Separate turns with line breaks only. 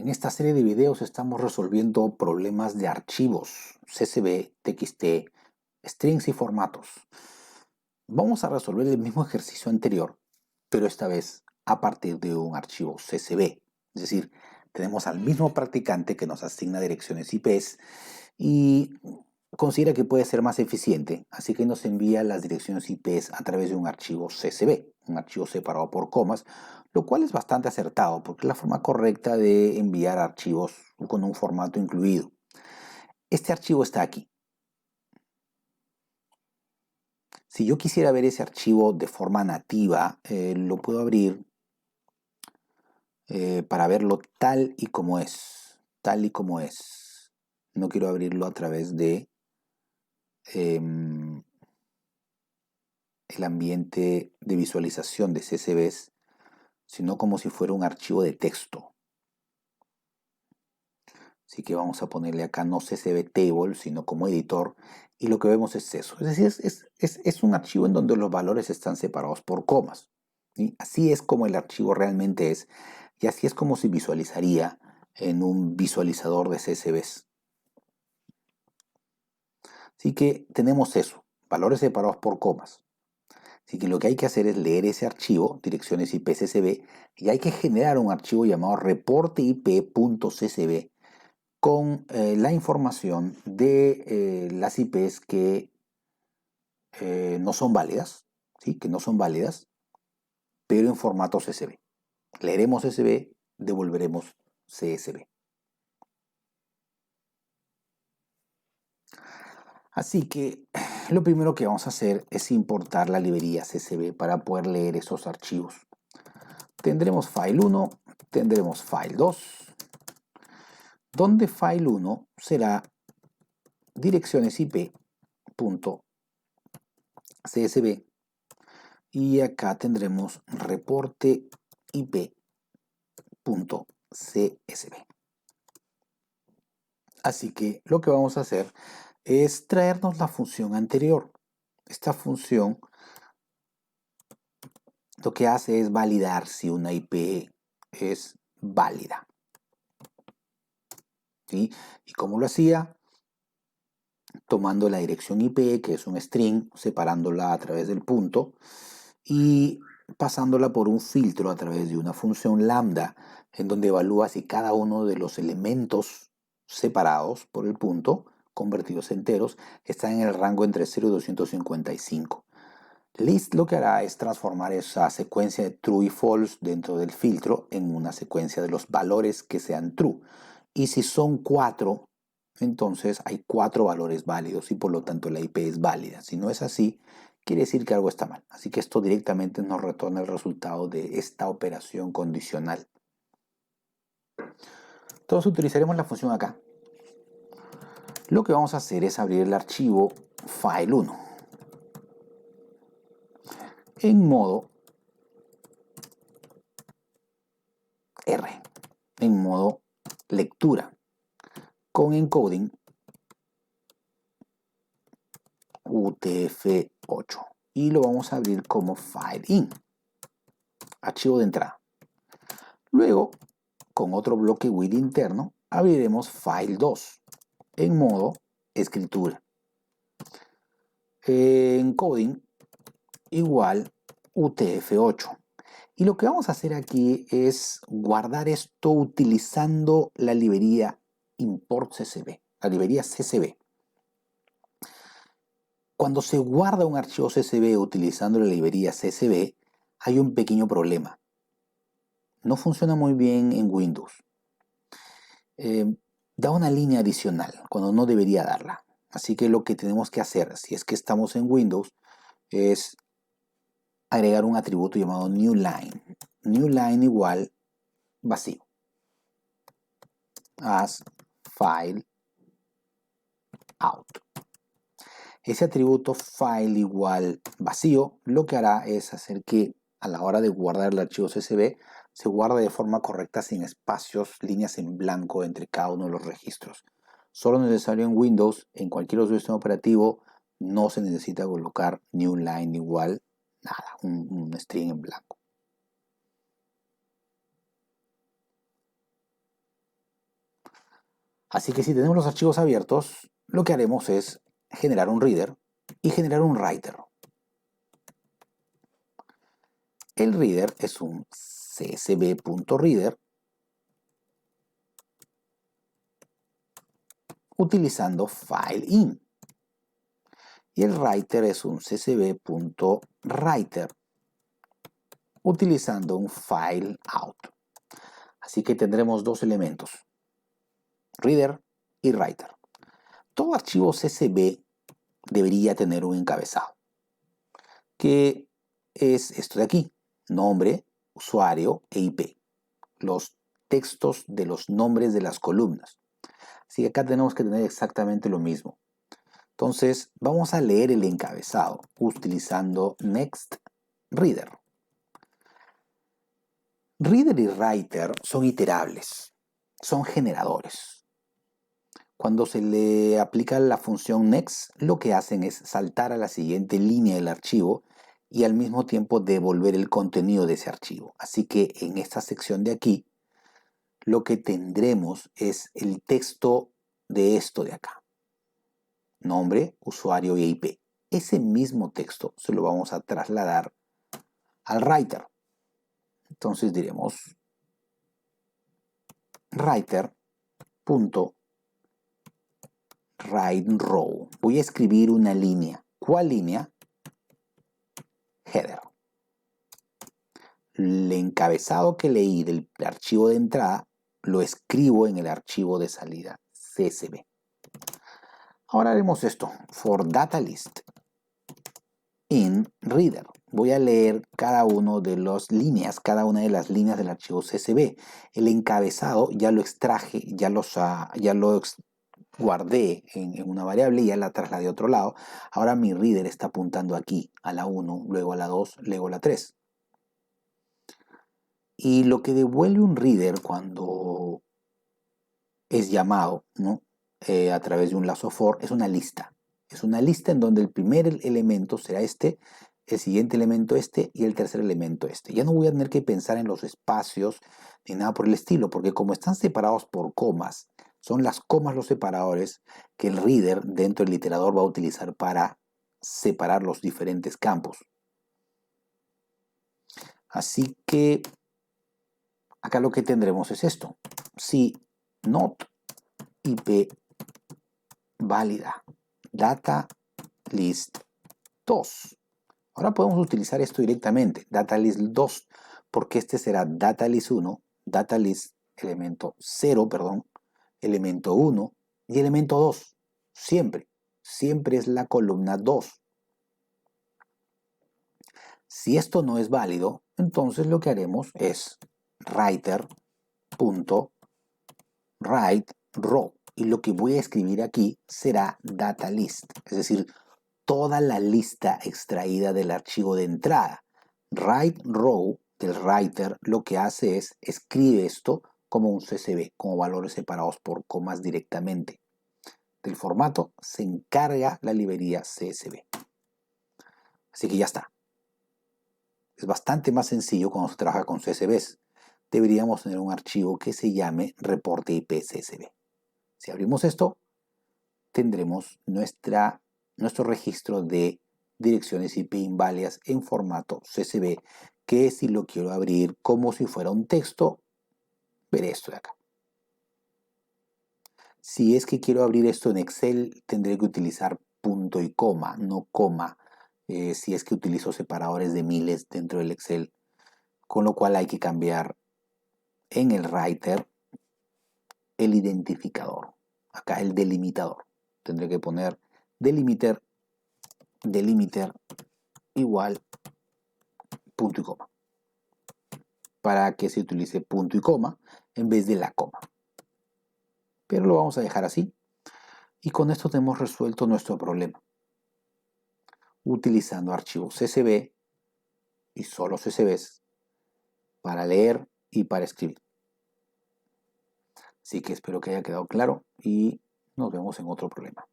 En esta serie de videos estamos resolviendo problemas de archivos, CSV, TXT, strings y formatos. Vamos a resolver el mismo ejercicio anterior, pero esta vez a partir de un archivo CSV. Es decir, tenemos al mismo practicante que nos asigna direcciones IPs y considera que puede ser más eficiente, así que nos envía las direcciones IPs a través de un archivo CSV, un archivo separado por comas, lo cual es bastante acertado porque es la forma correcta de enviar archivos con un formato incluido. Este archivo está aquí. Si yo quisiera ver ese archivo de forma nativa, lo puedo abrir para verlo tal y como es. Tal y como es. No quiero abrirlo a través de el ambiente de visualización de CSVs, sino como si fuera un archivo de texto. Así que vamos a ponerle acá no CSV Table, sino como editor, y lo que vemos es eso. Es decir, es un archivo en donde los valores están separados por comas. ¿Sí? Así es como el archivo realmente es, y así es como se visualizaría en un visualizador de CSVs. Así que tenemos eso, valores separados por comas. Así que lo que hay que hacer es leer ese archivo, direcciones IP CSV, y hay que generar un archivo llamado reporteip.csv con la información de las IPs que no son válidas, ¿sí? Que no son válidas, pero en formato CSV. Leeremos CSV, devolveremos CSV. Así que lo primero que vamos a hacer es importar la librería CSV para poder leer esos archivos. Tendremos file 1, tendremos file 2, donde file 1 será direcciones IP.csv y acá tendremos reporte IP.csv. Así que lo que vamos a hacer es traernos la función anterior. Esta función lo que hace es validar si una IP es válida. ¿Sí? ¿Y cómo lo hacía? Tomando la dirección IP, que es un string, separándola a través del punto y pasándola por un filtro a través de una función lambda, en donde evalúa si cada uno de los elementos separados por el punto, convertidos a enteros, están en el rango entre 0 y 255. List lo que hará es transformar esa secuencia de true y false dentro del filtro en una secuencia de los valores que sean true. Y si son 4, entonces hay 4 valores válidos y por lo tanto la IP es válida. Si no es así, quiere decir que algo está mal. Así que esto directamente nos retorna el resultado de esta operación condicional. Entonces utilizaremos la función acá. Lo que vamos a hacer es abrir el archivo file1 en modo R, en modo lectura, con encoding UTF-8 y lo vamos a abrir como file.in, archivo de entrada. Luego, con otro bloque with interno, abriremos file2 en modo escritura. Encoding igual UTF-8. Y lo que vamos a hacer aquí es guardar esto utilizando la librería import CSV, la librería CSV. Cuando se guarda un archivo CSV utilizando la librería CSV, hay un pequeño problema. No funciona muy bien en Windows. Da una línea adicional cuando no debería darla. Así que lo que tenemos que hacer, si es que estamos en Windows, es agregar un atributo llamado newLine. Newline igual vacío. As file out. Ese atributo file igual vacío lo que hará es hacer que a la hora de guardar el archivo CSV se guarde de forma correcta sin espacios, líneas en blanco entre cada uno de los registros. Solo es necesario en Windows, en cualquier otro sistema operativo, no se necesita colocar newline igual nada, un string en blanco. Así que si tenemos los archivos abiertos, lo que haremos es generar un reader y generar un writer. El reader es un csv.reader utilizando fileIn. Y el writer es un csv.writer utilizando un fileout. Así que tendremos dos elementos, reader y writer. Todo archivo CSV debería tener un encabezado, que es esto de aquí, nombre, usuario e IP. Los textos de los nombres de las columnas. Así que acá tenemos que tener exactamente lo mismo. Entonces, vamos a leer el encabezado utilizando next reader. Reader y writer son iterables, son generadores. Cuando se le aplica la función next, lo que hacen es saltar a la siguiente línea del archivo y al mismo tiempo devolver el contenido de ese archivo. Así que en esta sección de aquí, lo que tendremos es el texto de esto de acá. Nombre, usuario y IP. Ese mismo texto se lo vamos a trasladar al writer. Entonces diremos writer.writeRow. Voy a escribir una línea. ¿Cuál línea? Header. El encabezado que leí del archivo de entrada lo escribo en el archivo de salida CSV. Ahora haremos esto. For data list in reader. Voy a leer cada una de las líneas del archivo CSV. El encabezado ya lo extraje, ya lo guardé en una variable y ya la trasladé a otro lado. Ahora mi reader está apuntando aquí, a la 1, luego a la 2, luego a la 3. Y lo que devuelve un reader cuando es llamado, ¿no? A través de un lazo for es una lista. Es una lista en donde el primer elemento será este, el siguiente elemento este y el tercer elemento este. Ya no voy a tener que pensar en los espacios ni nada por el estilo, porque como están separados por comas, son las comas los separadores que el reader dentro del iterador va a utilizar para separar los diferentes campos. Así que acá lo que tendremos es esto. Si not IP válida data list 2. Ahora podemos utilizar esto directamente, data list 2, porque este será data list 1, data list elemento 0, elemento 1 y elemento 2. Siempre es la columna 2. Si esto no es válido, entonces lo que haremos es writer.writeRow. Y lo que voy a escribir aquí será data list, es decir, toda la lista extraída del archivo de entrada. WriteRow del writer lo que hace es escribe esto como un CSV, como valores separados por comas directamente. Del formato se encarga la librería CSV. Así que ya está. Es bastante más sencillo cuando se trabaja con CSVs. Deberíamos tener un archivo que se llame reporte IP CSV. Si abrimos esto, tendremos nuestro registro de direcciones IP inválidas en formato CSV, que si lo quiero abrir como si fuera un texto, veré esto de acá. Si es que quiero abrir esto en Excel, tendré que utilizar punto y coma, no coma, si es que utilizo separadores de miles dentro del Excel, con lo cual hay que cambiar en el writer el identificador, acá el delimitador. Tendré que poner delimiter igual punto y coma, para que se utilice punto y coma en vez de la coma. Pero lo vamos a dejar así y con esto tenemos resuelto nuestro problema utilizando archivos CSV y solo CSVs para leer y para escribir. Así que espero que haya quedado claro y nos vemos en otro problema.